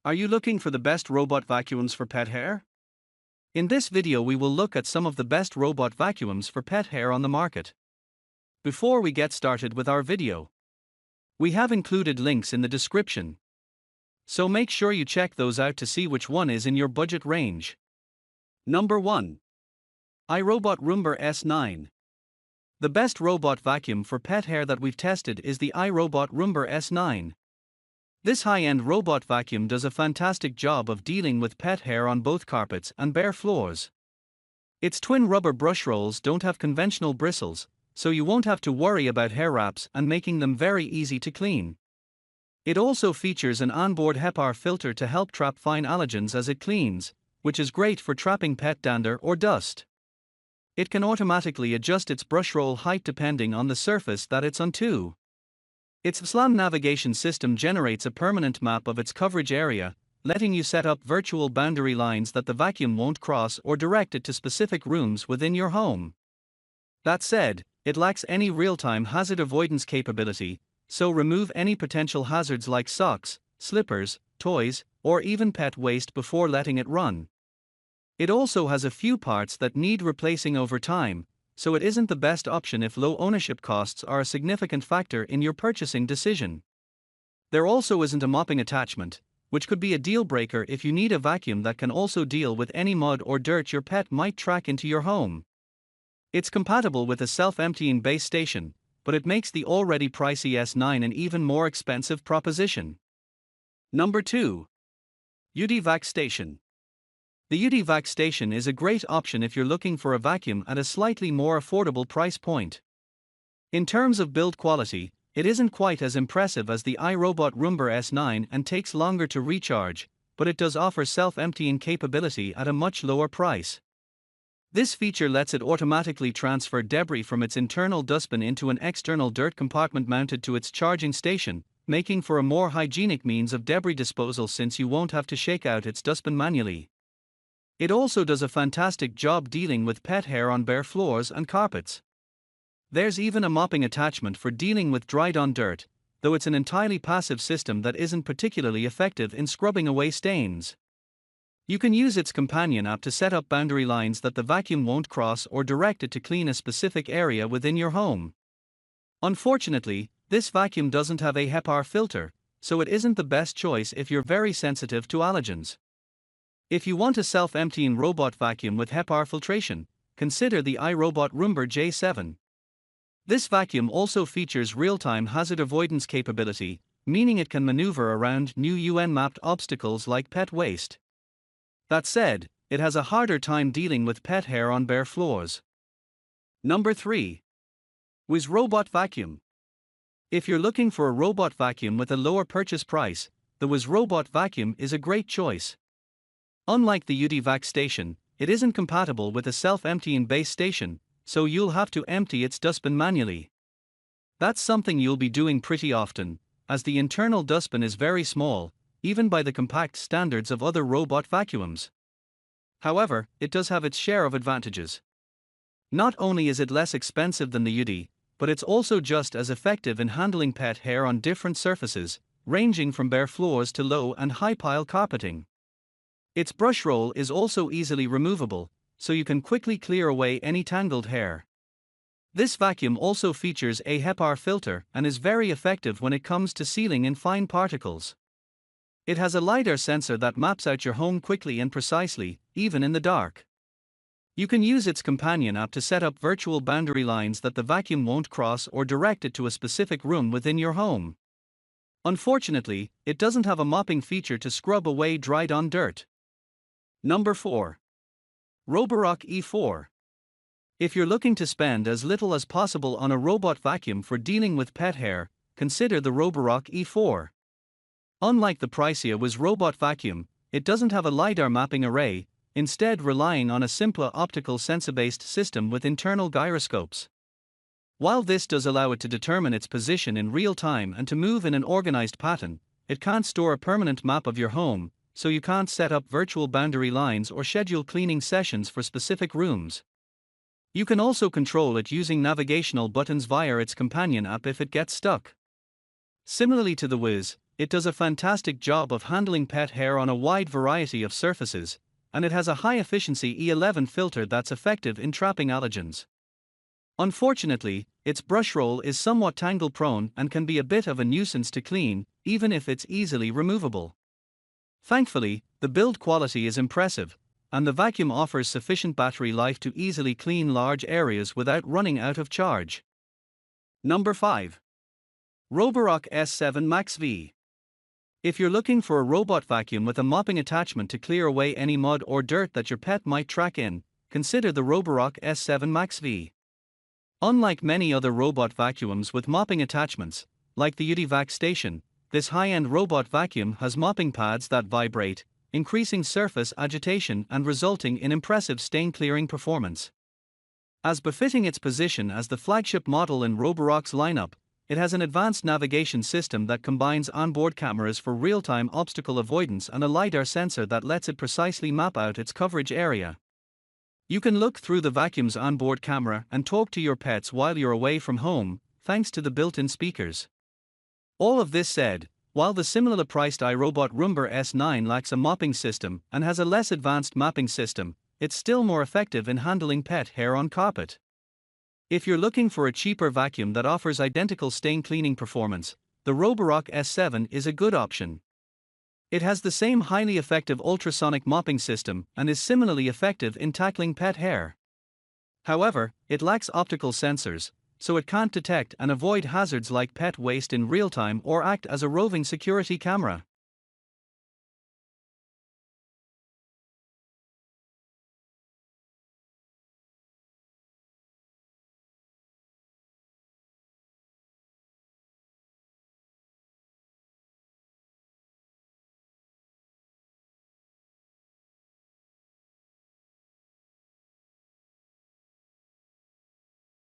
Are you looking for the best robot vacuums for pet hair? In this video we will look at some of the best robot vacuums for pet hair on the market. Before we get started with our video, we have included links in the description, so make sure you check those out to see which one is in your budget range. Number 1. iRobot Roomba S9. The best robot vacuum for pet hair that we've tested is the iRobot Roomba S9. This high-end robot vacuum does a fantastic job of dealing with pet hair on both carpets and bare floors. Its twin rubber brush rolls don't have conventional bristles, so you won't have to worry about hair wraps and making them very easy to clean. It also features an onboard HEPA filter to help trap fine allergens as it cleans, which is great for trapping pet dander or dust. It can automatically adjust its brush roll height depending on the surface that it's on too. Its SLAM navigation system generates a permanent map of its coverage area, letting you set up virtual boundary lines that the vacuum won't cross or direct it to specific rooms within your home. That said, it lacks any real-time hazard avoidance capability, so remove any potential hazards like socks, slippers, toys, or even pet waste before letting it run. It also has a few parts that need replacing over time, so it isn't the best option if low ownership costs are a significant factor in your purchasing decision. There also isn't a mopping attachment, which could be a deal breaker if you need a vacuum that can also deal with any mud or dirt your pet might track into your home. It's compatible with a self-emptying base station, but it makes the already pricey S9 an even more expensive proposition. Number 2. yeedi Vac Station. The yeedi Vac Station is a great option if you're looking for a vacuum at a slightly more affordable price point. In terms of build quality, it isn't quite as impressive as the iRobot Roomba S9 and takes longer to recharge, but it does offer self-emptying capability at a much lower price. This feature lets it automatically transfer debris from its internal dustbin into an external dirt compartment mounted to its charging station, making for a more hygienic means of debris disposal since you won't have to shake out its dustbin manually. It also does a fantastic job dealing with pet hair on bare floors and carpets. There's even a mopping attachment for dealing with dried-on dirt, though it's an entirely passive system that isn't particularly effective in scrubbing away stains. You can use its companion app to set up boundary lines that the vacuum won't cross or direct it to clean a specific area within your home. Unfortunately, this vacuum doesn't have a HEPA filter, so it isn't the best choice if you're very sensitive to allergens. If you want a self-emptying robot vacuum with HEPA filtration, consider the iRobot Roomba J7. This vacuum also features real-time hazard avoidance capability, meaning it can maneuver around new UN-mapped obstacles like pet waste. That said, it has a harder time dealing with pet hair on bare floors. Number 3. Wyze Robot Vacuum. If you're looking for a robot vacuum with a lower purchase price, the Wyze Robot Vacuum is a great choice. Unlike the yeedi Vac Station, it isn't compatible with a self-emptying base station, so you'll have to empty its dustbin manually. That's something you'll be doing pretty often, as the internal dustbin is very small, even by the compact standards of other robot vacuums. However, it does have its share of advantages. Not only is it less expensive than the yeedi, but it's also just as effective in handling pet hair on different surfaces, ranging from bare floors to low and high pile carpeting. Its brush roll is also easily removable, so you can quickly clear away any tangled hair. This vacuum also features a HEPA filter and is very effective when it comes to sealing in fine particles. It has a LiDAR sensor that maps out your home quickly and precisely, even in the dark. You can use its companion app to set up virtual boundary lines that the vacuum won't cross or direct it to a specific room within your home. Unfortunately, it doesn't have a mopping feature to scrub away dried-on dirt. Number 4. Roborock E4. If you're looking to spend as little as possible on a robot vacuum for dealing with pet hair, consider the Roborock E4. Unlike the pricier Wyze Robot Vacuum, it doesn't have a LiDAR mapping array, instead relying on a simpler optical sensor-based system with internal gyroscopes. While this does allow it to determine its position in real time and to move in an organized pattern, it can't store a permanent map of your home, so you can't set up virtual boundary lines or schedule cleaning sessions for specific rooms. You can also control it using navigational buttons via its companion app if it gets stuck. Similarly to the Wyze, It does a fantastic job of handling pet hair on a wide variety of surfaces, and it has a high-efficiency E11 filter that's effective in trapping allergens. Unfortunately, its brush roll is somewhat tangle-prone and can be a bit of a nuisance to clean, even if it's easily removable. Thankfully, the build quality is impressive, and the vacuum offers sufficient battery life to easily clean large areas without running out of charge. Number 5. Roborock S7 MaxV. If you're looking for a robot vacuum with a mopping attachment to clear away any mud or dirt that your pet might track in, consider the Roborock S7 MaxV. Unlike many other robot vacuums with mopping attachments, like the yeedi vac station, this high-end robot vacuum has mopping pads that vibrate, increasing surface agitation and resulting in impressive stain-clearing performance. As befitting its position as the flagship model in Roborock's lineup, it has an advanced navigation system that combines onboard cameras for real-time obstacle avoidance and a LiDAR sensor that lets it precisely map out its coverage area. You can look through the vacuum's onboard camera and talk to your pets while you're away from home, thanks to the built-in speakers. All of this said, while the similarly priced iRobot Roomba S9 lacks a mopping system and has a less advanced mapping system, it's still more effective in handling pet hair on carpet. If you're looking for a cheaper vacuum that offers identical stain cleaning performance, the Roborock S7 is a good option. It has the same highly effective ultrasonic mopping system and is similarly effective in tackling pet hair. However, it lacks optical sensors, so it can't detect and avoid hazards like pet waste in real time or act as a roving security camera.